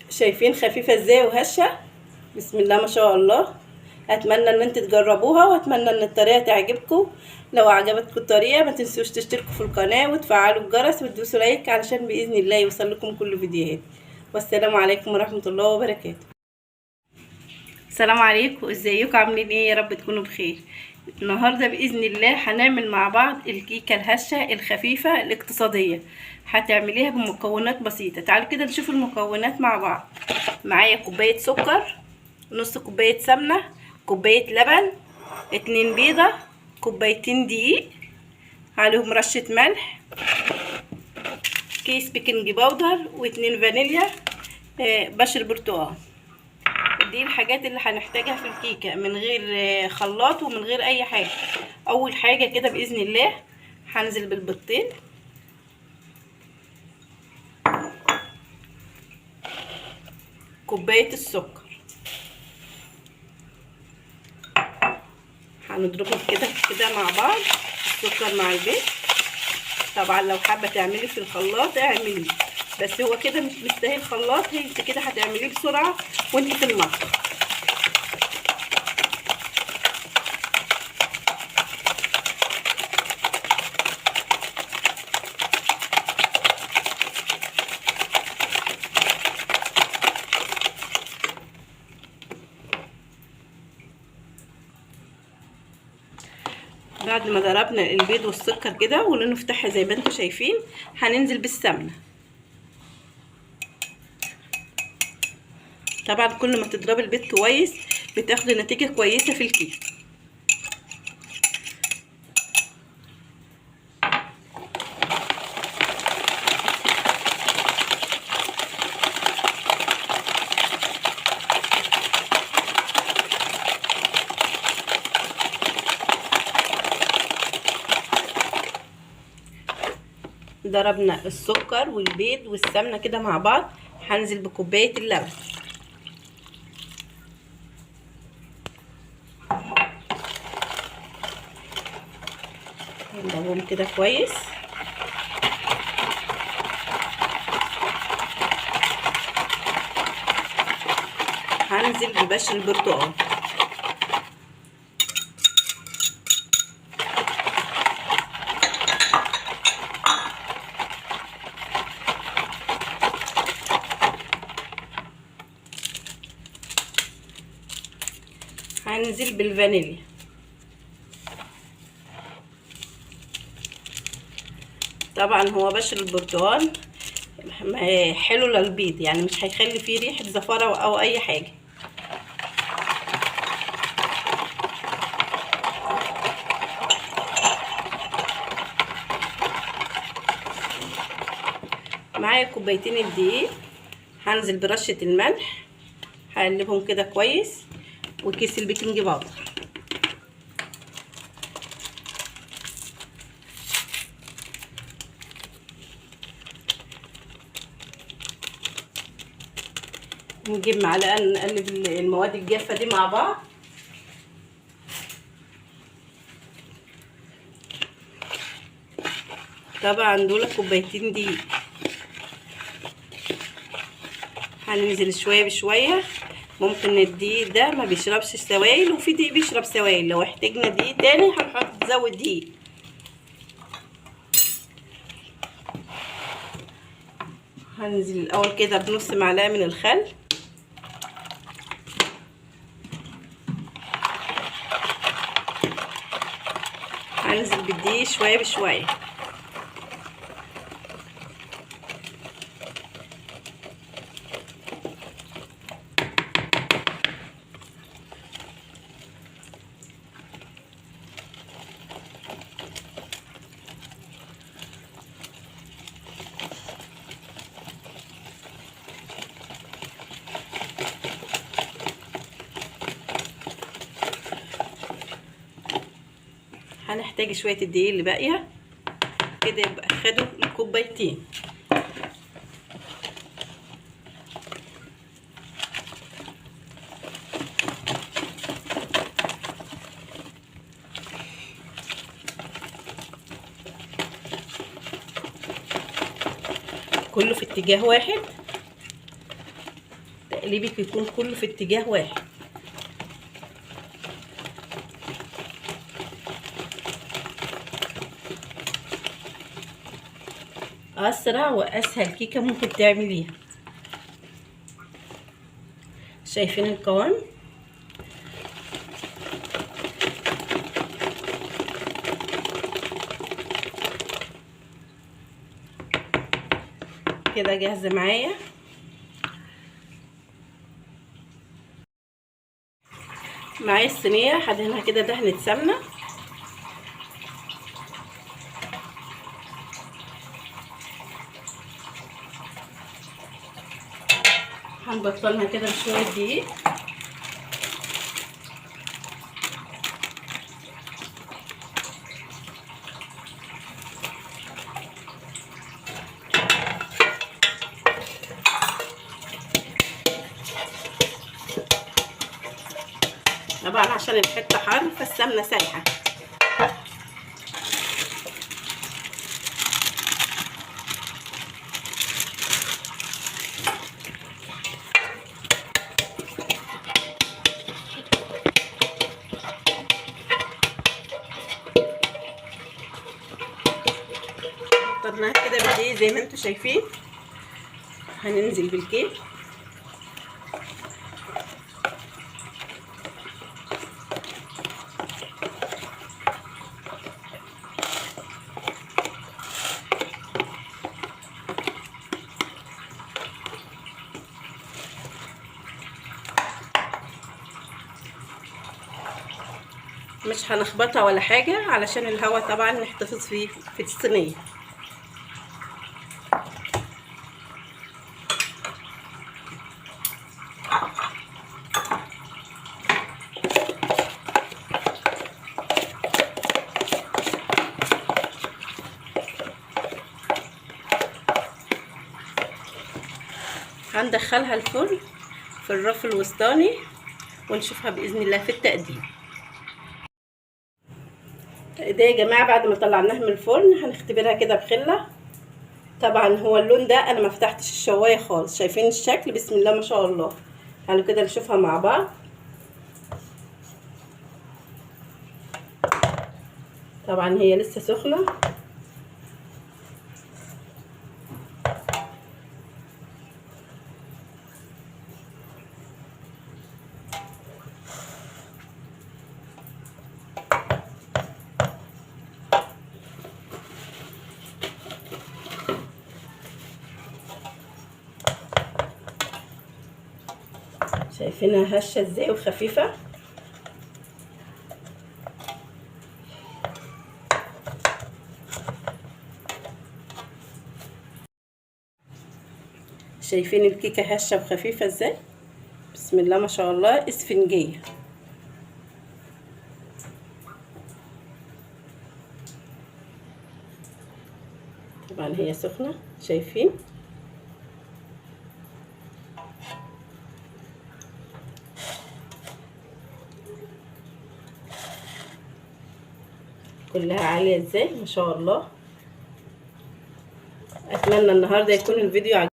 شايفين خفيفة ازاي وهشة؟ بسم الله ما شاء الله. اتمنى ان انتوا تجربوها واتمنى ان الطريقة تعجبكم. لو عجبتكم الطريقة ما تنسوش تشتركوا في القناة وتفعلوا الجرس وتدوسوا لايك علشان باذن الله يوصل لكم كل فيديوهات. والسلام عليكم ورحمة الله وبركاته. السلام عليكم، ازيكم عاملين ايه؟ يا رب تكونوا بخير. النهارده باذن الله هنعمل مع بعض الكيكه الهشه الخفيفه الاقتصاديه. هتعمليها بمكونات بسيطه. تعالوا كده نشوف المكونات مع بعض. معايا كوبايه سكر، نص كوبايه سمنه، كوبايه لبن، 2 بيضه، كوبايتين دقيق، عليهم رشه ملح، كيس بيكنج باودر، و2 فانيليا، بشر برتقال. دي الحاجات اللي هنحتاجها في الكيكه من غير خلاط ومن غير اي حاجه. اول حاجه كده باذن الله هنزل بالبيضتين، كوبايه السكر، هنضربهم كده مع بعض، السكر مع البيض. طبعا لو حابه تعملي في الخلاط اعملي، بس هو كده مش مستاهل خلاط، انت كده هتعمليه بسرعه وانت في المطبخ. بعد ما ضربنا البيض والسكر كده ونفتحها زي ما انتم شايفين، هننزل بالسمنه. طبعا كل ما تضربي البيض كويس بتاخدي نتيجه كويسه في الكيك. ضربنا السكر والبيض والسمنه كده مع بعض، هنزل بكوبايه اللبن. نضربهم كده كويس. هنزل ببشر البرتقال. هنزل بالفانيليا. طبعا هو بشر البرتقال حلو للبيض، يعني مش هيخلي فيه ريحه زفاره او اي حاجه. معايا كوبايتين الدقيق، هنزل برشه الملح، هقلبهم كده كويس، وكيس البيكنج باودر. نجيب معلقه نقلب المواد الجافه دي مع بعض. طبعا دول كوبايتين دقيق. هننزل شويه بشويه. ممكن الدقيق ده ما بيشربش سوائل، وفي دقيق بيشرب سوائل، لو احتاجنا دقيق تاني هنحط نزود دقيق. هننزل الاول كده بنص معلقه من الخل، هننزل بالدقيق شويه بشويه. هنحتاج شويه الدقيق اللي باقيه كده، يبقى خدوا الكوبايتين. كله في اتجاه واحد. تقليبك يكون كله في اتجاه واحد. اسرع واسهل كيكه ممكن تعمليها. شايفين القوام؟ كده جاهزه معايا. معايا الصينيه هدهنها كده دهنه سمنه. هنبطلها كده بشويه دقيق. طبعا عشان الحته حر فالسمنه سايحه. طرناها كده بالدقيق زي ما انتم شايفين. هننزل بالكيك. مش هنخبطها ولا حاجه علشان الهواء طبعا نحتفظ فيه في الصينيه. هندخلها الفرن في الرف الوسطاني ونشوفها باذن الله في التقديم. ده يا جماعه بعد ما طلعناها من الفرن هنختبرها كده بخله. طبعا هو اللون ده انا ما فتحتش الشوايه خالص. شايفين الشكل؟ بسم الله ما شاء الله. تعالوا كده نشوفها مع بعض. طبعا هي لسه سخنه. شايفينها هشه ازاي وخفيفه. شايفين الكيكه هشه وخفيفه ازاي؟ بسم الله ما شاء الله. اسفنجيه. طبعا هي سخنه. شايفين؟ كلها عاليه ازاي ما شاء الله. اتمنى النهارده يكون الفيديو عجبكم.